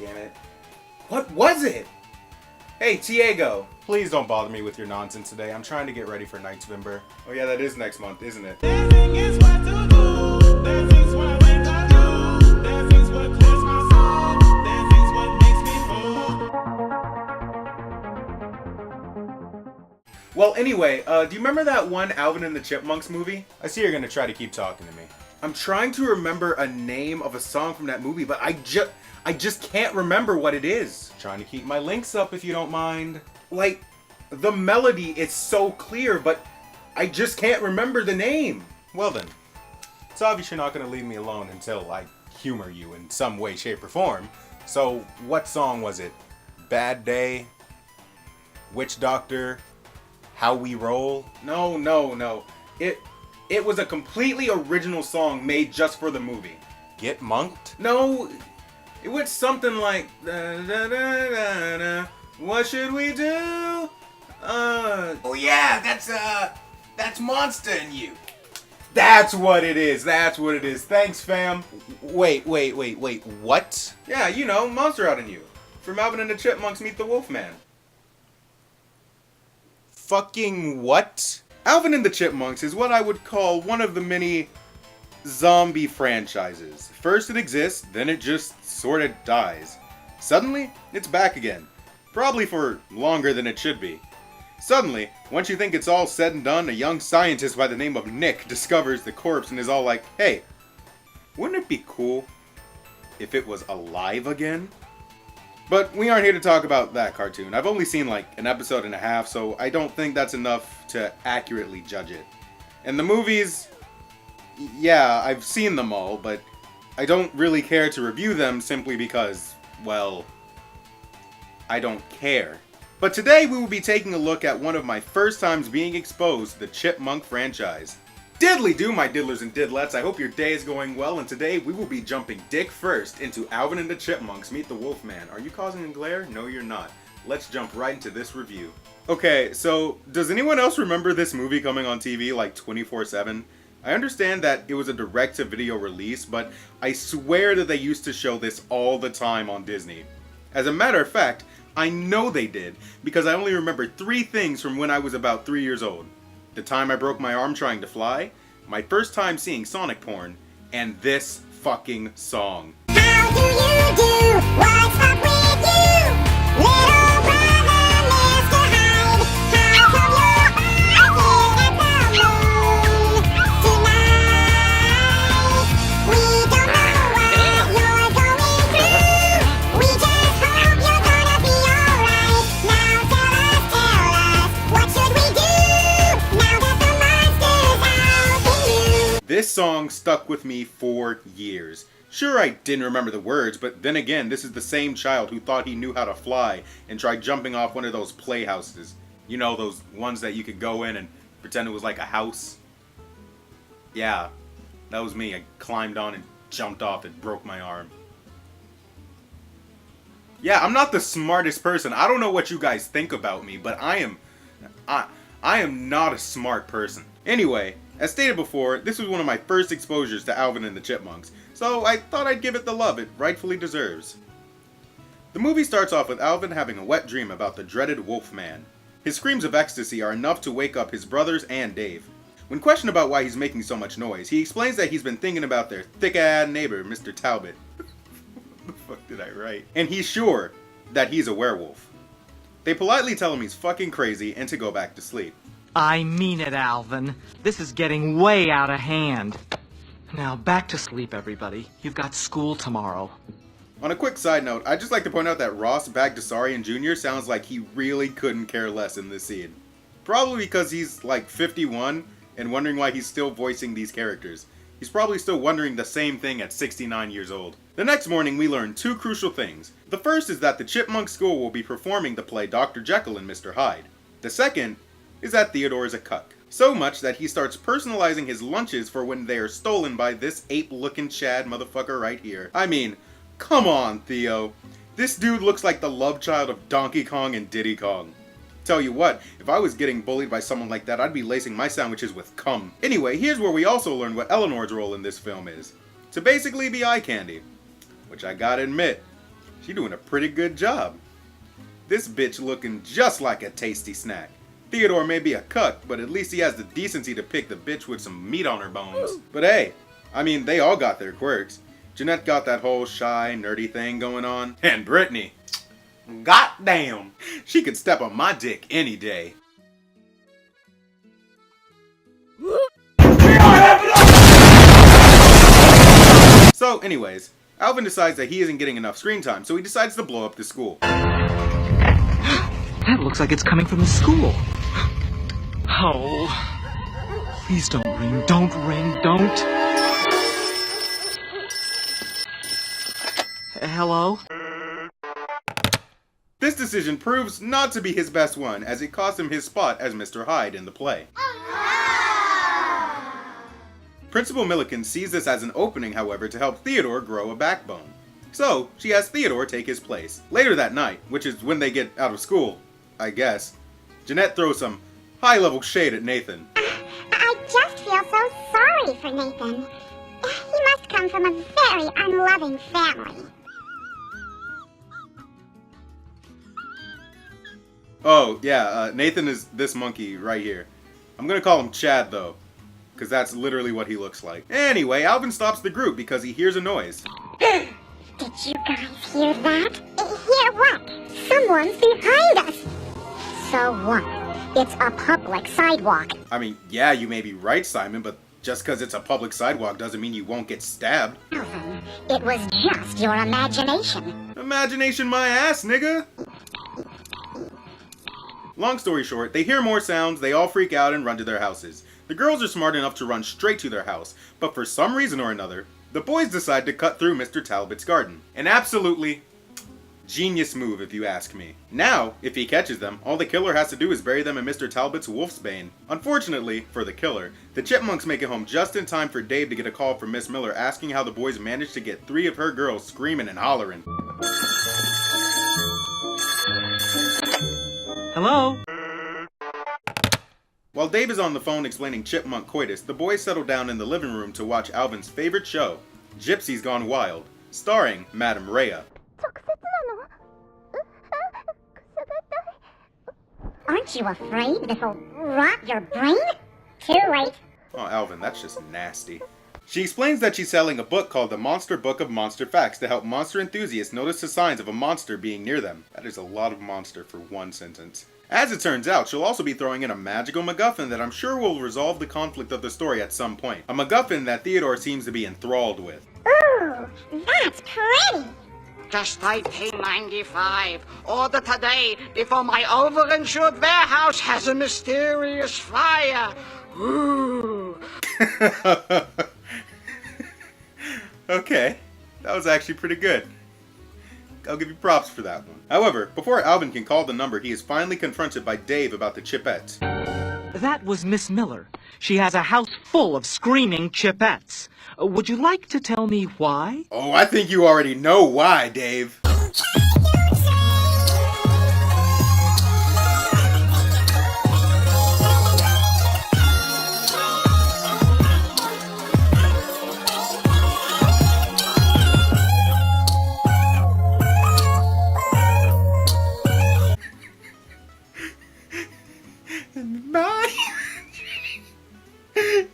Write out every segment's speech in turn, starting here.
damn it. What was it? Hey, Tiago. Please don't bother me with your nonsense today. I'm trying to get ready for Nightsvimber. Oh yeah, that is next month, isn't it? Well, anyway, do you remember that one Alvin and the Chipmunks movie? I see you're gonna try to keep talking to me. I'm trying to remember a name of a song from that movie, but I just can't remember what it is. Trying to keep my links up if you don't mind. Like, the melody is so clear, but I just can't remember the name. Well then, it's obvious you're not gonna leave me alone until I humor you in some way, shape, or form. So, what song was it? Bad Day? Witch Doctor? How We Roll? No. It was a completely original song made just for the movie. Get Monked? No, it went something like da, da, da, da, da. What should we do? Oh yeah, that's Monster in You. That's what it is. Thanks, fam. Wait, what? Yeah, you know, Monster Out in You. From Alvin and the Chipmunks Meet the Wolfman. Fucking what? Alvin and the Chipmunks is what I would call one of the many zombie franchises. First it exists, then it just sorta dies. Suddenly, it's back again. Probably for longer than it should be. Suddenly, once you think it's all said and done, a young scientist by the name of Nick discovers the corpse and is all like, hey, wouldn't it be cool if it was alive again? But we aren't here to talk about that cartoon. I've only seen like an episode and a half, so I don't think that's enough to accurately judge it. And the movies, yeah, I've seen them all, but I don't really care to review them simply because, well, I don't care. But today we will be taking a look at one of my first times being exposed to the Chipmunk franchise. Diddly do, my diddlers and diddlettes. I hope your day is going well, and today we will be jumping dick first into Alvin and the Chipmunks Meet the Wolfman. Are you causing a glare? No, you're not. Let's jump right into this review. Okay, so does anyone else remember this movie coming on TV like 24/7? I understand that it was a direct-to-video release, but I swear that they used to show this all the time on Disney. As a matter of fact, I know they did, because I only remember 3 things from when I was about 3 years old. The time I broke my arm trying to fly, my first time seeing Sonic porn, and this fucking song. How do you do? What's up with you? Little brother, Mr. Hyde. How come you're back here alone tonight? We don't know what you're going through. We just hope you're gonna be alright. Now tell us, what should we do? Now that the monster's out in you. This song stuck with me for years. Sure, I didn't remember the words, but then again, this is the same child who thought he knew how to fly and tried jumping off one of those playhouses. You know, those ones that you could go in and pretend it was like a house? Yeah, that was me. I climbed on and jumped off and broke my arm. Yeah, I'm not the smartest person. I don't know what you guys think about me, but I am not a smart person. Anyway, as stated before, this was one of my first exposures to Alvin and the Chipmunks, so I thought I'd give it the love it rightfully deserves. The movie starts off with Alvin having a wet dream about the dreaded Wolfman. His screams of ecstasy are enough to wake up his brothers and Dave. When questioned about why he's making so much noise, he explains that he's been thinking about their thick-eyed neighbor, Mr. Talbot. What the fuck did I write? And he's sure that he's a werewolf. They politely tell him he's fucking crazy and to go back to sleep. I mean it, Alvin. This is getting way out of hand. Now, back to sleep, everybody. You've got school tomorrow. On a quick side note, I'd just like to point out that Ross Bagdasarian Jr. sounds like he really couldn't care less in this scene. Probably because he's like 51 and wondering why he's still voicing these characters. He's probably still wondering the same thing at 69 years old. The next morning, we learn 2 crucial things. The first is that the Chipmunk School will be performing the play Dr. Jekyll and Mr. Hyde. The second is that Theodore is a cuck. So much that he starts personalizing his lunches for when they are stolen by this ape-looking Chad motherfucker right here. I mean, come on, Theo. This dude looks like the love child of Donkey Kong and Diddy Kong. Tell you what, if I was getting bullied by someone like that, I'd be lacing my sandwiches with cum. Anyway, here's where we also learn what Eleanor's role in this film is. To basically be eye candy. Which I gotta admit, She doing a pretty good job. This bitch looking just like a tasty snack. Theodore may be a cuck, but at least he has the decency to pick the bitch with some meat on her bones. But hey, I mean, they all got their quirks. Jeanette got that whole shy, nerdy thing going on. And Brittany, goddamn, she could step on my dick any day. So anyways, Alvin decides that he isn't getting enough screen time, so he decides to blow up the school. That looks like it's coming from the school. Oh. Please don't ring, don't ring, don't. Hello? This decision proves not to be his best one, as it cost him his spot as Mr. Hyde in the play. Principal Milliken sees this as an opening, however, to help Theodore grow a backbone. So, she has Theodore take his place. Later that night, which is when they get out of school, I guess, Jeanette throws some high-level shade at Nathan. I just feel so sorry for Nathan. He must come from a very unloving family. Oh, yeah, Nathan is this monkey right here. I'm gonna call him Chad, though, because that's literally what he looks like. Anyway, Alvin stops the group because he hears a noise. Did you guys hear that? Hear what? Someone's behind us. So what? It's a public sidewalk. I mean, yeah, you may be right, Simon, but just because it's a public sidewalk doesn't mean you won't get stabbed. Alvin, it was just your imagination. Imagination my ass, nigga! Long story short, they hear more sounds, they all freak out and run to their houses. The girls are smart enough to run straight to their house, but for some reason or another, the boys decide to cut through Mr. Talbot's garden. An absolutely genius move, if you ask me. Now, if he catches them, all the killer has to do is bury them in Mr. Talbot's wolfsbane. Unfortunately, for the killer, the Chipmunks make it home just in time for Dave to get a call from Miss Miller asking how the boys managed to get 3 of her girls screaming and hollering. Hello? While Dave is on the phone explaining chipmunk coitus, the boys settle down in the living room to watch Alvin's favorite show, Gypsy's Gone Wild, starring Madame Rhea. Aren't you afraid this'll rot your brain? Too late. Oh, Alvin, that's just nasty. She explains that she's selling a book called The Monster Book of Monster Facts to help monster enthusiasts notice the signs of a monster being near them. That is a lot of monster for one sentence. As it turns out, she'll also be throwing in a magical MacGuffin that I'm sure will resolve the conflict of the story at some point. A MacGuffin that Theodore seems to be enthralled with. Ooh, that's pretty. Just $19.95. Order today before my overinsured warehouse has a mysterious fire. Ooh. Okay, that was actually pretty good. I'll give you props for that one. However, before Alvin can call the number, he is finally confronted by Dave about the Chipettes. That was Miss Miller. She has a house full of screaming Chipettes. Would you like to tell me why? Oh, I think you already know why, Dave.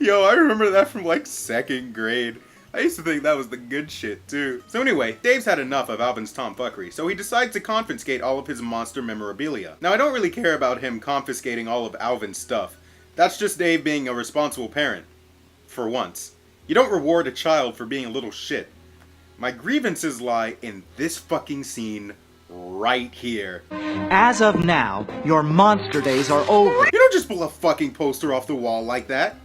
Yo, I remember that from like 2nd grade. I used to think that was the good shit too. So anyway, Dave's had enough of Alvin's tomfuckery, so he decides to confiscate all of his monster memorabilia. Now I don't really care about him confiscating all of Alvin's stuff. That's just Dave being a responsible parent. For once. You don't reward a child for being a little shit. My grievances lie in this fucking scene right here. As of now, your monster days are over. You don't just pull a fucking poster off the wall like that.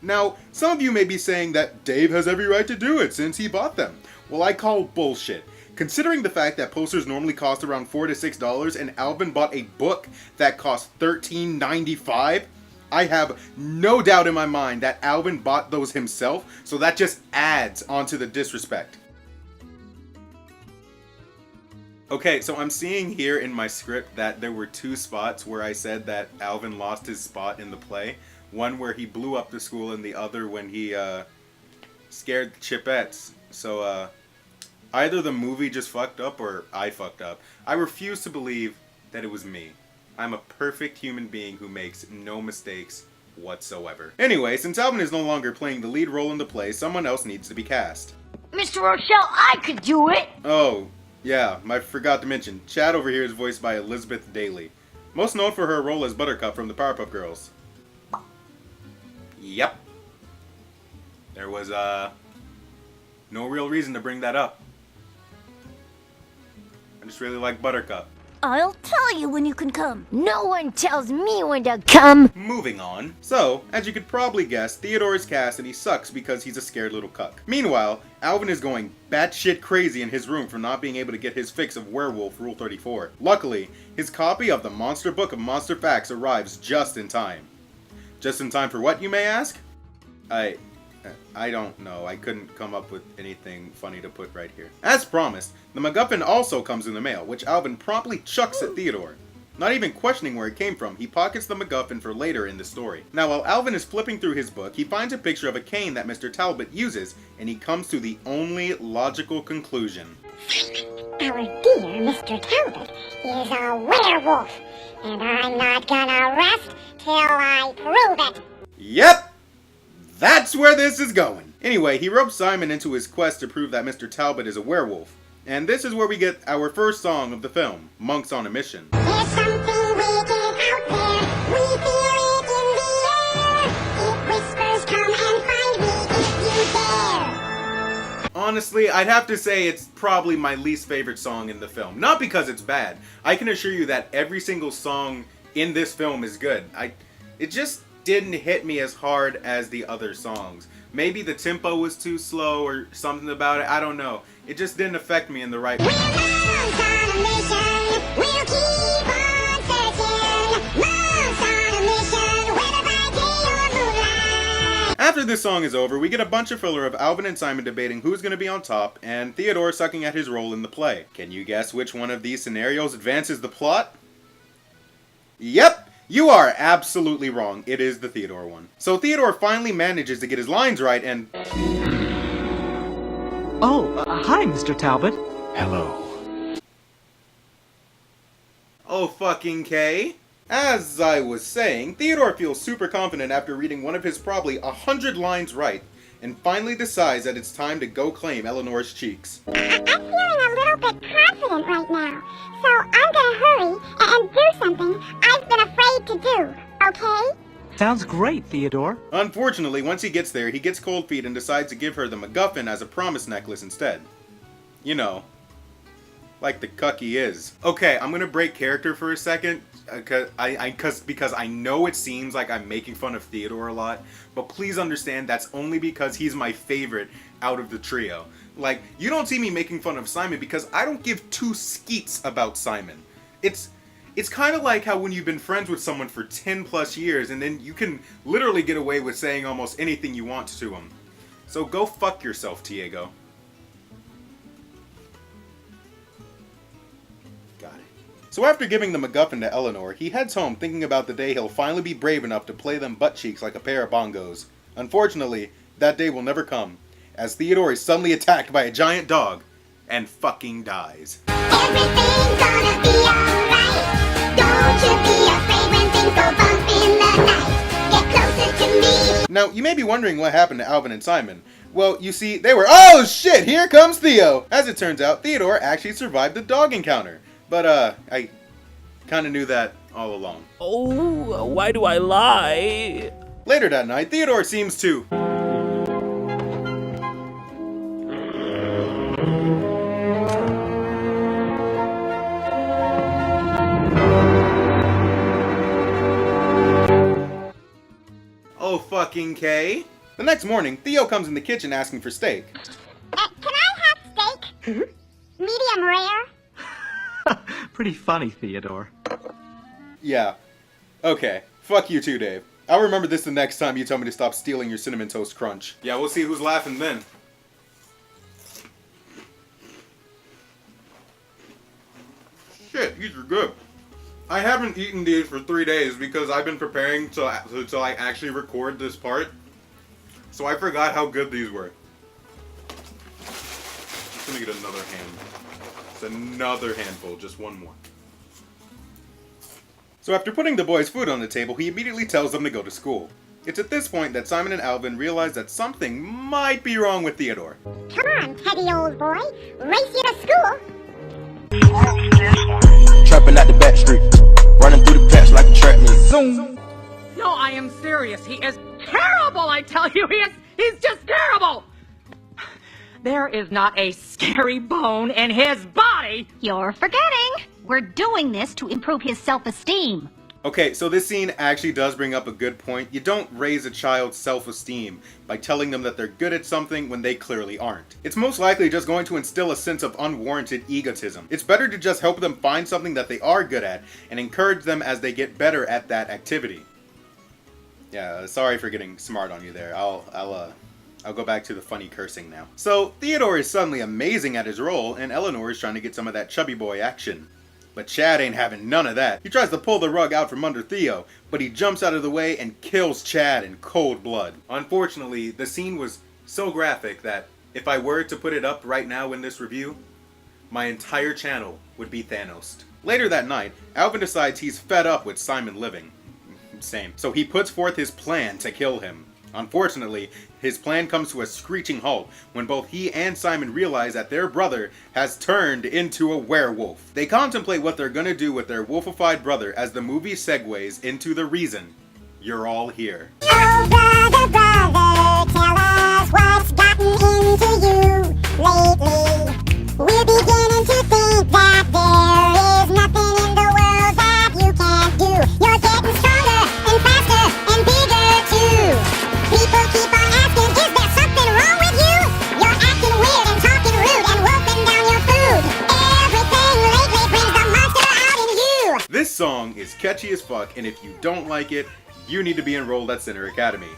Now, some of you may be saying that Dave has every right to do it since he bought them. Well, I call bullshit. Considering the fact that posters normally cost around $4 to $6 and Alvin bought a book that cost $13.95, I have no doubt in my mind that Alvin bought those himself, so that just adds onto the disrespect. Okay, so I'm seeing here in my script that there were 2 spots where I said that Alvin lost his spot in the play. One where he blew up the school and the other when he scared the Chipettes. So Either the movie just fucked up or I fucked up. I refuse to believe that it was me. I'm a perfect human being who makes no mistakes whatsoever. Anyway, since Alvin is no longer playing the lead role in the play, someone else needs to be cast. Mr. Rochelle, I could do it! Oh, yeah, I forgot to mention, Chad over here is voiced by Elizabeth Daley, most known for her role as Buttercup from the Powerpuff Girls. Yep. There was, no real reason to bring that up. I just really like Buttercup. I'll tell you when you can come. No one tells me when to come. Moving on. So, as you could probably guess, Theodore is cast and he sucks because he's a scared little cuck. Meanwhile, Alvin is going batshit crazy in his room for not being able to get his fix of Werewolf Rule 34. Luckily, his copy of the Monster Book of Monster Facts arrives just in time. Just in time for what, you may ask? I don't know. I couldn't come up with anything funny to put right here. As promised, the MacGuffin also comes in the mail, which Alvin promptly chucks at Theodore. Not even questioning where it came from, he pockets the MacGuffin for later in the story. Now, while Alvin is flipping through his book, he finds a picture of a cane that Mr. Talbot uses, and he comes to the only logical conclusion. Our dear Mr. Talbot is a werewolf, and I'm not gonna rest till I prove it. Yep! That's where this is going. Anyway, he ropes Simon into his quest to prove that Mr. Talbot is a werewolf. And this is where we get our first song of the film, Monks on a Mission. There's something wicked out there. We feel it in the air. It whispers, come and find me if you dare. Honestly, I'd have to say it's probably my least favorite song in the film. Not because it's bad. I can assure you that every single song in this film is good. It just didn't hit me as hard as the other songs. Maybe the tempo was too slow or something about it, I don't know. It just didn't affect me in the right way. We're monks on a mission. We'll keep on searching. Monks on a mission, whether by day or moonlight. After this song is over, we get a bunch of filler of Alvin and Simon debating who's going to be on top, and Theodore sucking at his role in the play. Can you guess which one of these scenarios advances the plot? Yep! You are absolutely wrong. It is the Theodore one. So Theodore finally manages to get his lines right and... Oh, hi, Mr. Talbot. Hello. Oh fucking K. As I was saying, Theodore feels super confident after reading one of his probably 100 lines right, and finally decides that it's time to go claim Eleanor's cheeks. I'm feeling a little bit confident right now, so I'm gonna hurry and do something I've been afraid to do, okay? Sounds great, Theodore. Unfortunately, once he gets there, he gets cold feet and decides to give her the MacGuffin as a promise necklace instead. You know, like the cuck he is. Okay, I'm gonna break character for a second, because I know it seems like I'm making fun of Theodore a lot, but please understand that's only because he's my favorite out of the trio. Like, you don't see me making fun of Simon because I don't give two skeets about Simon. It's kind of like how when you've been friends with someone for 10 plus years and then you can literally get away with saying almost anything you want to him. So go fuck yourself, Diego. Got it. So after giving the MacGuffin to Eleanor, he heads home thinking about the day he'll finally be brave enough to play them butt cheeks like a pair of bongos. Unfortunately, that day will never come, as Theodore is suddenly attacked by a giant dog and fucking dies. Everything's gonna be alright. Don't you be afraid when things go bump in the night. Get closer to me. Now, you may be wondering what happened to Alvin and Simon. Well, you see, they were— oh shit, here comes Theo! As it turns out, Theodore actually survived the dog encounter. But, I kinda knew that all along. Oh, why do I lie? Later that night, Theodore seems to— oh fucking K. The next morning, Theo comes in the kitchen asking for steak. Can I have steak? Medium rare? Pretty funny, Theodore. Yeah. Okay. Fuck you too, Dave. I'll remember this the next time you tell me to stop stealing your Cinnamon Toast Crunch. Yeah, we'll see who's laughing then. Shit, these are good. I haven't eaten these for 3 days because I've been preparing to actually record this part. So I forgot how good these were. Let me get another hand. It's another handful, just one more. So after putting the boys' food on the table, he immediately tells them to go to school. It's at this point that Simon and Alvin realize that something might be wrong with Theodore. Come on, Teddy, old boy. Race you to school. Trapping out the back street, running through the patch like a track meet. Zoom. No, I am serious. He is terrible, I tell you. He's just terrible. There is not a scary bone in his body. You're forgetting. We're doing this to improve his self-esteem. Okay, so this scene actually does bring up a good point. You don't raise a child's self-esteem by telling them that they're good at something when they clearly aren't. It's most likely just going to instill a sense of unwarranted egotism. It's better to just help them find something that they are good at and encourage them as they get better at that activity. Yeah, sorry for getting smart on you there. I'll go back to the funny cursing now. So, Theodore is suddenly amazing at his role, and Eleanor is trying to get some of that chubby boy action. But Chad ain't having none of that. He tries to pull the rug out from under Theo, but he jumps out of the way and kills Chad in cold blood. Unfortunately, the scene was so graphic that if I were to put it up right now in this review, my entire channel would be Thanos. Later that night, Alvin decides he's fed up with Simon living. Same. So he puts forth his plan to kill him. Unfortunately, his plan comes to a screeching halt when both he and Simon realize that their brother has turned into a werewolf. They contemplate what they're gonna do with their wolfified brother as the movie segues into the reason you're all here. Oh, brother, brother, tell us what's gotten into you lately. We're beginning to think that there is nothing in the world that you can't do. You're getting stronger and faster and bigger too. People keep on asking, is there something wrong with you? You're acting weird and talking rude and wolfing down your food. Everything lately brings the monster out in you. This song is catchy as fuck, and if you don't like it, you need to be enrolled at Center Academy.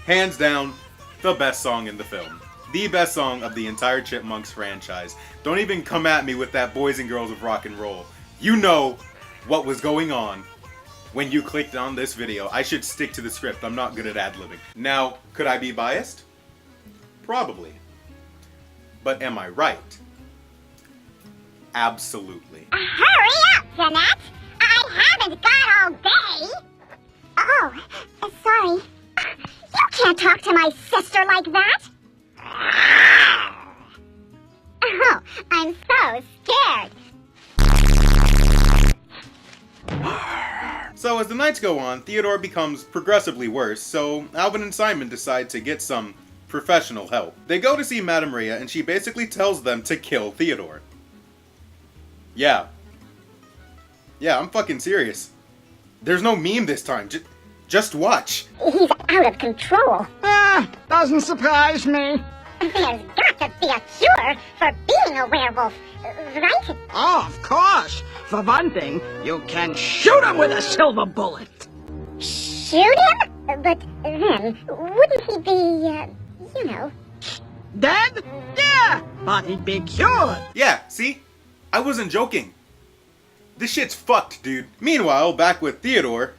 Hands down, the best song in the film. The best song of the entire Chipmunks franchise. Don't even come at me with that Boys and Girls of Rock and Roll. You know what was going on when you clicked on this video. I should stick to the script. I'm not good at ad-libbing. Now, could I be biased? Probably. But am I right? Absolutely. Hurry up, Jeanette. I haven't got all day. Oh, sorry. You can't talk to my sister like that. Oh, I'm so scared. So as the nights go on, Theodore becomes progressively worse, so Alvin and Simon decide to get some professional help. They go to see Madame Rhea, and she basically tells them to kill Theodore. Yeah, I'm fucking serious. There's no meme this time. Just watch. He's out of control. Doesn't surprise me. There's got to be a cure for being a werewolf, right? Oh, of course. For one thing, you can shoot him with a silver bullet. Shoot him? But then, wouldn't he be, Dead? Yeah, but he'd be cured. Yeah, see? I wasn't joking. This shit's fucked, dude. Meanwhile, back with Theodore...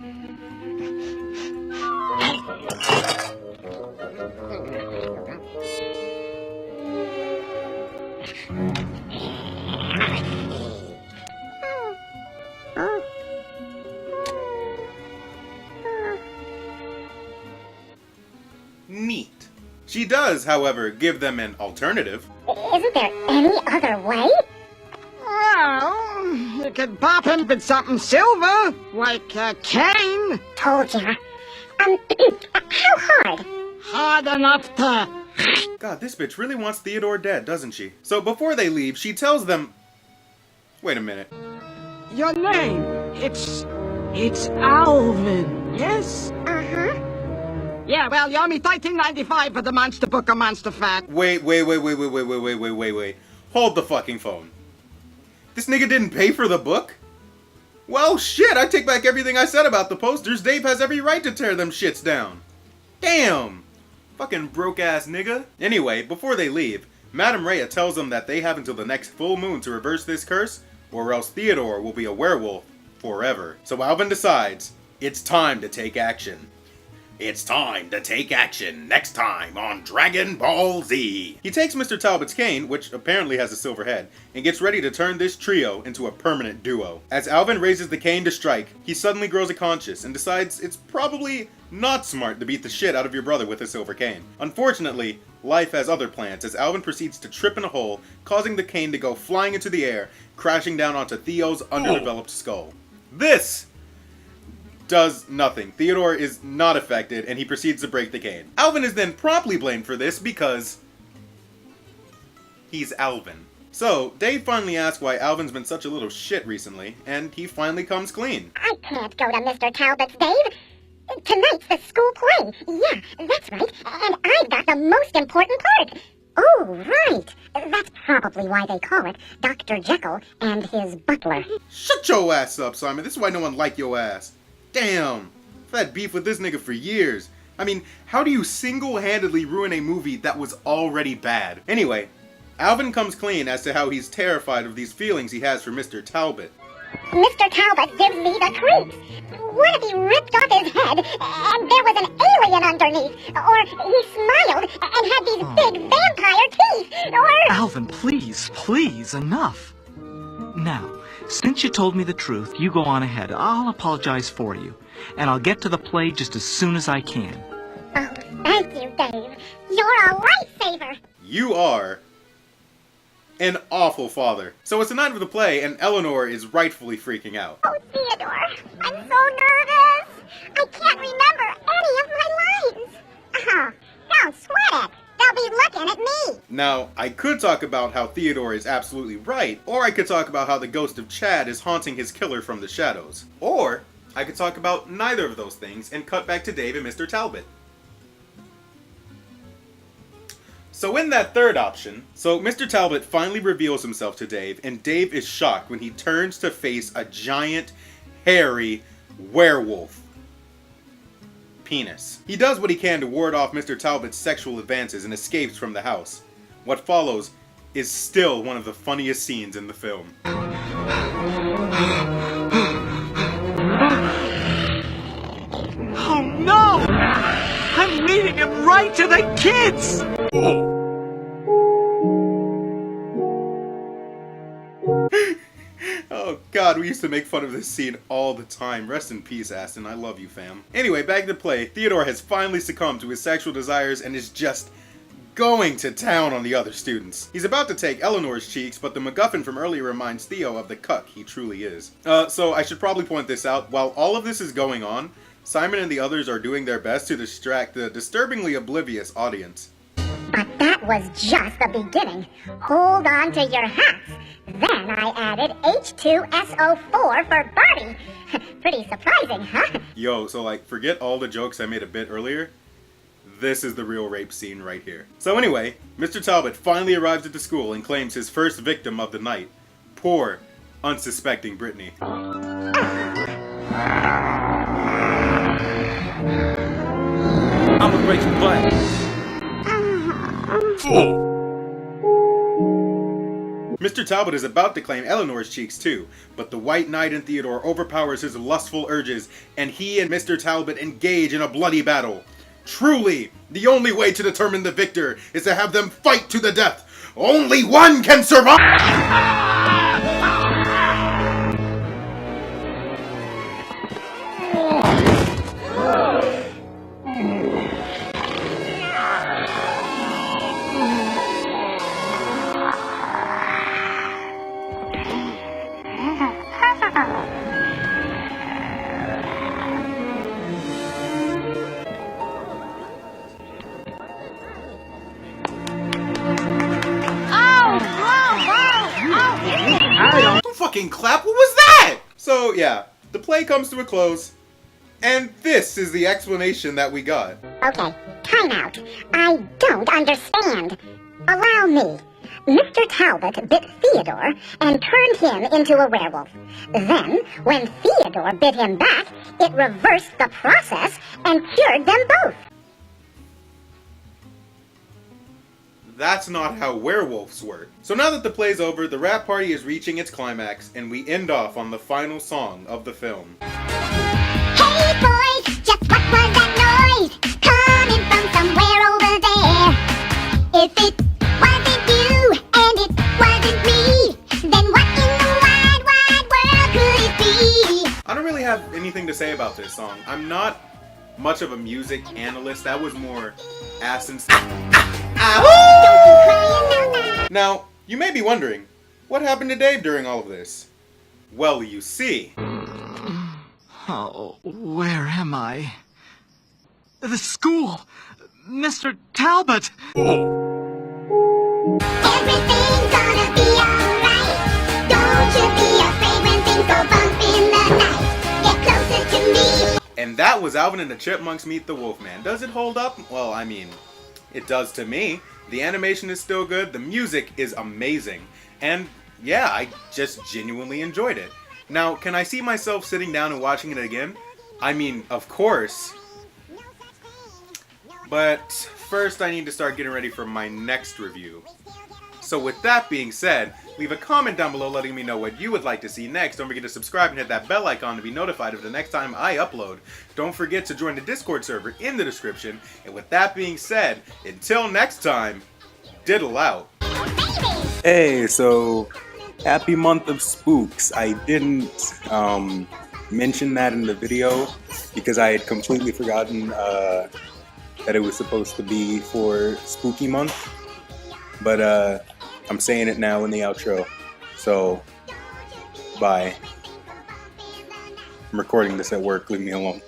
Neat. She does, however, give them an alternative. Isn't there any other way? Well, you could pop him with something silver, like a cane. Told ya. How hard? Hard enough to... God, this bitch really wants Theodore dead, doesn't she? So before they leave, she tells them... Wait a minute. Your name, it's Alvin, yes? Uh-huh. Yeah, well, you owe me $13.95 for the monster book of Monster Fat. Wait. Hold the fucking phone. This nigga didn't pay for the book? Well, shit, I take back everything I said about the posters. Dave has every right to tear them shits down. Damn. Fucking broke-ass nigga. Anyway, before they leave, Madame Rhea tells them that they have until the next full moon to reverse this curse, or else Theodore will be a werewolf forever. So Alvin decides it's time to take action. It's time to take action next time on Dragon Ball Z. He takes Mr. Talbot's cane, which apparently has a silver head, and gets ready to turn this trio into a permanent duo. As Alvin raises the cane to strike, he suddenly grows a conscience and decides it's probably not smart to beat the shit out of your brother with a silver cane. Unfortunately, life has other plans as Alvin proceeds to trip in a hole, causing the cane to go flying into the air, crashing down onto Theo's underdeveloped skull. This does nothing. Theodore is not affected, and he proceeds to break the cane. Alvin is then promptly blamed for this because he's Alvin. So, Dave finally asks why Alvin's been such a little shit recently, and he finally comes clean. I can't go to Mr. Talbot's, Dave. Tonight's the school play. Yeah, that's right. And I've got the most important part. Oh, right. That's probably why they call it Dr. Jekyll and his butler. Shut your ass up, Simon. This is why no one like your ass. Damn. I've had beef with this nigga for years. I mean, how do you single-handedly ruin a movie that was already bad? Anyway, Alvin comes clean as to how he's terrified of these feelings he has for Mr. Talbot. Mr. Talbot gives me the creeps. What if he ripped off his head and there was an alien underneath? Or he smiled and had these big vampire teeth? Or... Alvin, please, enough. Now, since you told me the truth, you go on ahead. I'll apologize for you. And I'll get to the play just as soon as I can. Oh, thank you, Dave. You're a lifesaver. You are an awful father. So it's the night of the play, and Eleanor is rightfully freaking out. Oh, Theodore, I'm so nervous. I can't remember any of my lines. Oh, don't sweat it. They'll be looking at me. Now, I could talk about how Theodore is absolutely right, or I could talk about how the ghost of Chad is haunting his killer from the shadows. Or I could talk about neither of those things and cut back to Dave and Mr. Talbot. So in that third option, Mr. Talbot finally reveals himself to Dave, and Dave is shocked when he turns to face a giant, hairy werewolf penis. He does what he can to ward off Mr. Talbot's sexual advances and escapes from the house. What follows is still one of the funniest scenes in the film. Oh no! I'm leading him right to the kids! Oh god, we used to make fun of this scene all the time. Rest in peace, Aston. I love you, fam. Anyway, back to play. Theodore has finally succumbed to his sexual desires and is just going to town on the other students. He's about to take Eleanor's cheeks, but the MacGuffin from earlier reminds Theo of the cuck he truly is. So I should probably point this out. While all of this is going on, Simon and the others are doing their best to distract the disturbingly oblivious audience. But that was just the beginning. Hold on to your hats. Then I added H2SO4 for Barbie. Pretty surprising, huh? Yo, so like, forget all the jokes I made a bit earlier. This is the real rape scene right here. So anyway, Mr. Talbot finally arrives at the school and claims his first victim of the night. Poor, unsuspecting Brittany. I'ma break your butt. Mr. Talbot is about to claim Eleanor's cheeks too, but the White Knight in Theodore overpowers his lustful urges, and he and Mr. Talbot engage in a bloody battle. Truly, the only way to determine the victor is to have them fight to the death. Only one can survive! Don't fucking clap, what was that? So yeah, the play comes to a close, and this is the explanation that we got. Okay, time out. I don't understand. Allow me. Mr. Talbot bit Theodore and turned him into a werewolf. Then, when Theodore bit him back, it reversed the process and cured them both. That's not how werewolves work. So now that the play's over, the rap party is reaching its climax, and we end off on the final song of the film. Hey boys, just what was that noise? have anything to say about this song. I'm not much of a music analyst. That was more ass and Now, you may be wondering, what happened to Dave during all of this? Well, you see. Oh, where am I? The school! Mr. Talbot! Everything's gonna be alright. Don't you be afraid when things go bump in the night. Get closer to me. And that was Alvin and the Chipmunks Meet the Wolfman. Does it hold up? Well, I mean, it does to me. The animation is still good, the music is amazing, and yeah, I just genuinely enjoyed it. Now, can I see myself sitting down and watching it again? I mean, of course. But first I need to start getting ready for my next review. So with that being said, leave a comment down below letting me know what you would like to see next. Don't forget to subscribe and hit that bell icon to be notified of the next time I upload. Don't forget to join the Discord server in the description. And with that being said, until next time, Diddle out. Hey, so happy month of spooks. I didn't mention that in the video because I had completely forgotten that it was supposed to be for spooky month. But I'm saying it now in the outro. So, bye. I'm recording this at work. Leave me alone.